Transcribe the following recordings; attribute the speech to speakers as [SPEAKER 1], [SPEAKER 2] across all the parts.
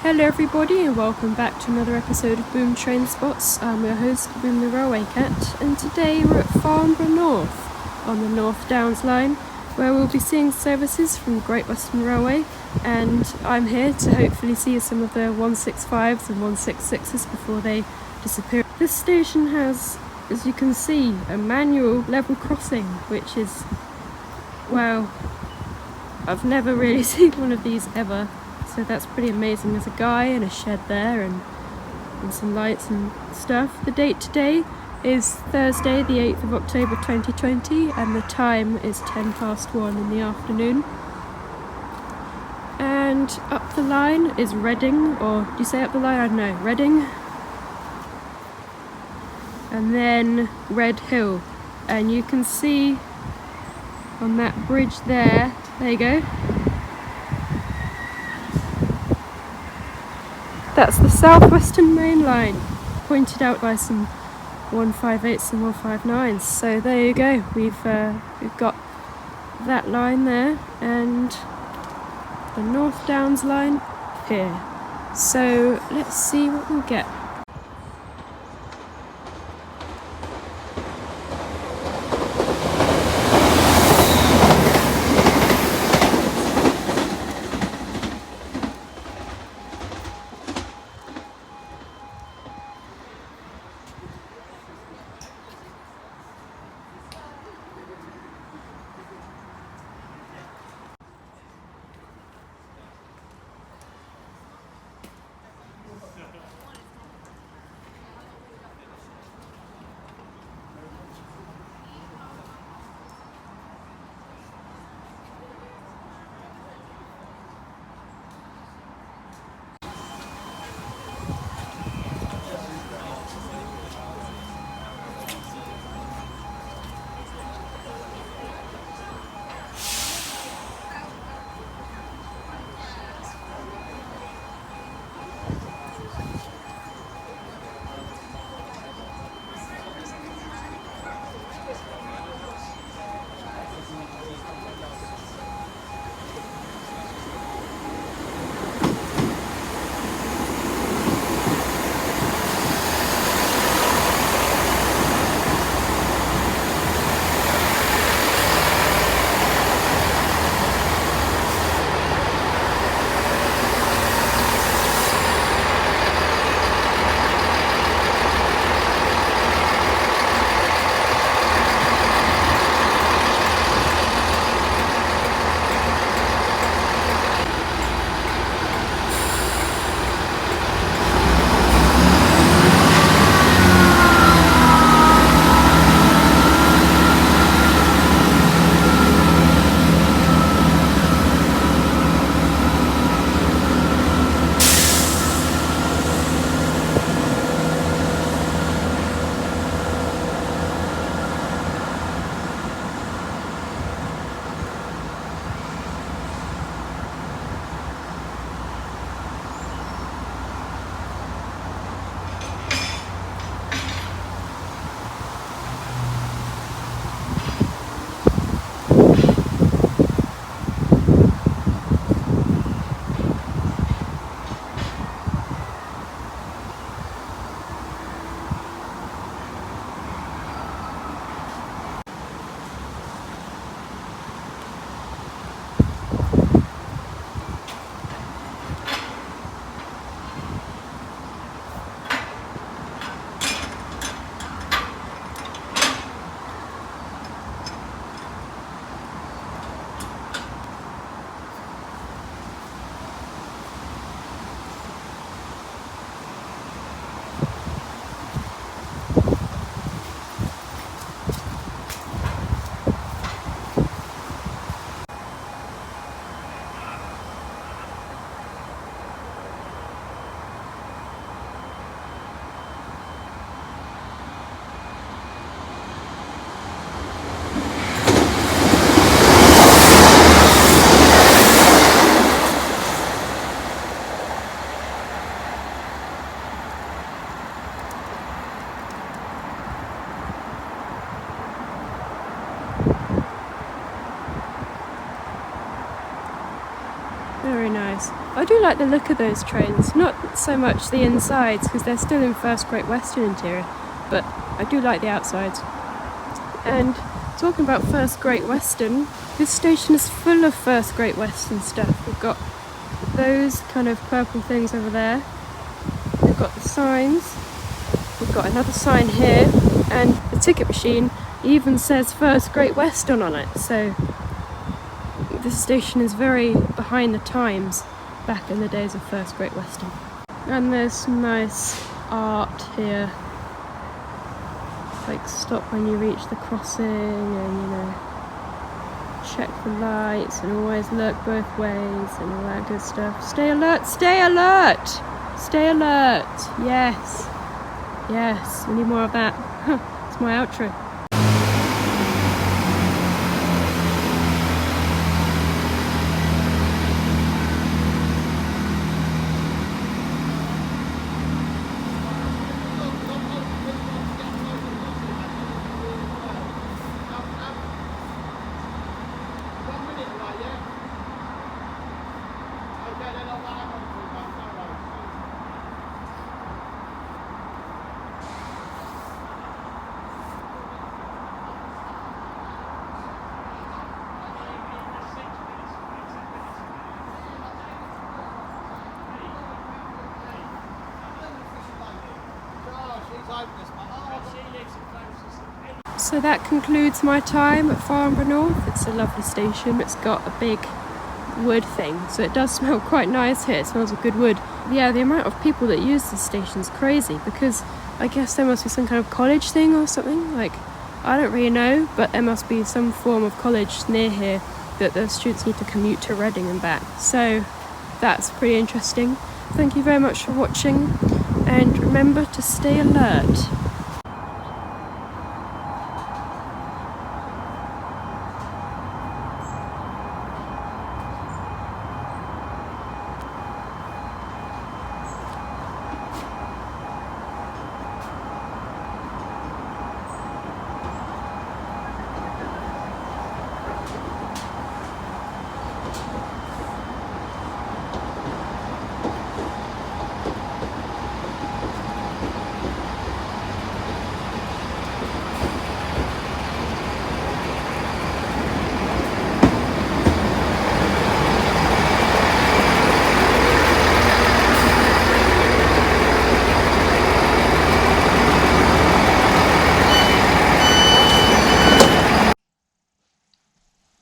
[SPEAKER 1] Hello everybody and welcome back to another episode of Boom Trainspots. I'm your host, Boom the Railway Cat, and today we're at Farnborough North on the North Downs line, where we'll be seeing services from Great Western Railway, and I'm here to hopefully see some of the 165s and 166s before they disappear. This station has, as you can see, a manual level crossing, which is, wow, I've never really seen one of these ever. So that's pretty amazing. There's a guy and a shed there and some lights and stuff. The date today is Thursday the 8th of October 2020 and the time is 1:10 in the afternoon. And up the line is Reading, or do you say up the line? I don't know, Reading. And then Red Hill. And you can see on that bridge there you go. That's the South Western Main Line, pointed out by some 158s and 159s. So there you go. We've got that line there and the North Downs line here. So let's see what we'll get. I do like the look of those trains, not so much the insides because they're still in first Great Western interior, but I do like the outsides. And talking about first Great Western, this station is full of first Great Western stuff. We've got those kind of purple things over there, we've got the signs, we've got another sign here, and the ticket machine even says first Great Western on it, so this station is very behind the times back in the days of first Great Western. And there's some nice art here, like stop when you reach the crossing, and you know, check the lights and always look both ways and all that good stuff. Stay alert, stay alert, stay alert. Yes, yes, we need more of that. It's my outro. So that concludes my time at Farnborough North. It's a lovely station. It's got a big wood thing, so it does smell quite nice here. It smells of good wood. Yeah, the amount of people that use this station is crazy, because I guess there must be some kind of college thing or something. Like, I don't really know, but there must be some form of college near here that the students need to commute to Reading and back. So that's pretty interesting. Thank you very much for watching, and remember to stay alert.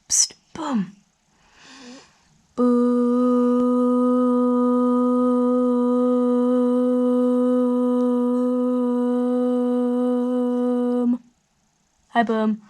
[SPEAKER 2] Psst, boom. Boom. Hi, Boom.